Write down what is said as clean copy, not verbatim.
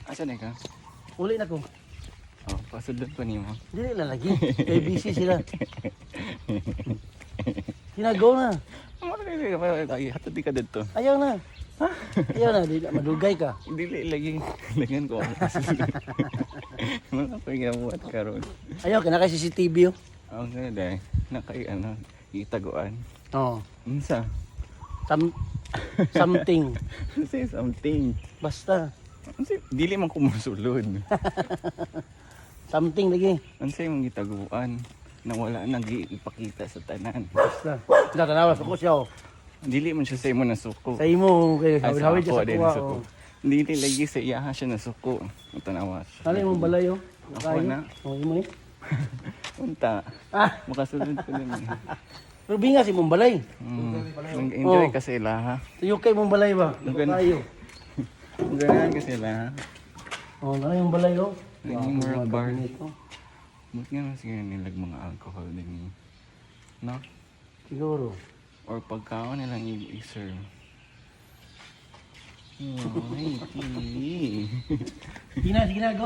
Asa na ka? Uli na ko. Oh, pasudlot pa niyo. Dili na lagi. Kay busy sila. Ginagaw na. Hatod di ka dito. Ayaw na. Ayaw na. Di na madugay ka. Dili lagi. Lagan ko. Mga pagyamuat karon. Ayaw ka na kay CCTV oh. Ang ganda dahil. Nakay ano. Itaguan. Oo. Unsa? Something. Say something. Basta. Unsa? Dili man ko musulod. Something lagi. Unsa imong gitaguan? Na wala nang ipakita sa tanan. Basta. Tinatanawas ako siya oh. Dili man siya sa imo nasuko. Sa imo kay Ay, hawid-hawid ako sa din kuha nasuko. oh. Dili lagi sa iyaha siya nasuko. Tanawas. Ano imong balay oh? Ako na. Oh, imo ni. Unta. Ah, Makasulod ko din. pero bingas imong balay. Nag-enjoy Oh. kasi sila ha. Tuyo kay imong balay ba? Ganun. Tayo. Ganahan kasi sila ha. Oh, na yung balay oh. Naging Wow, world bar. cabinet, oh. Ba't nga sige nilag mga alcohol din no? Siguro. Or pagkaon nilang i-serve. Ay, pili. Sige na, go.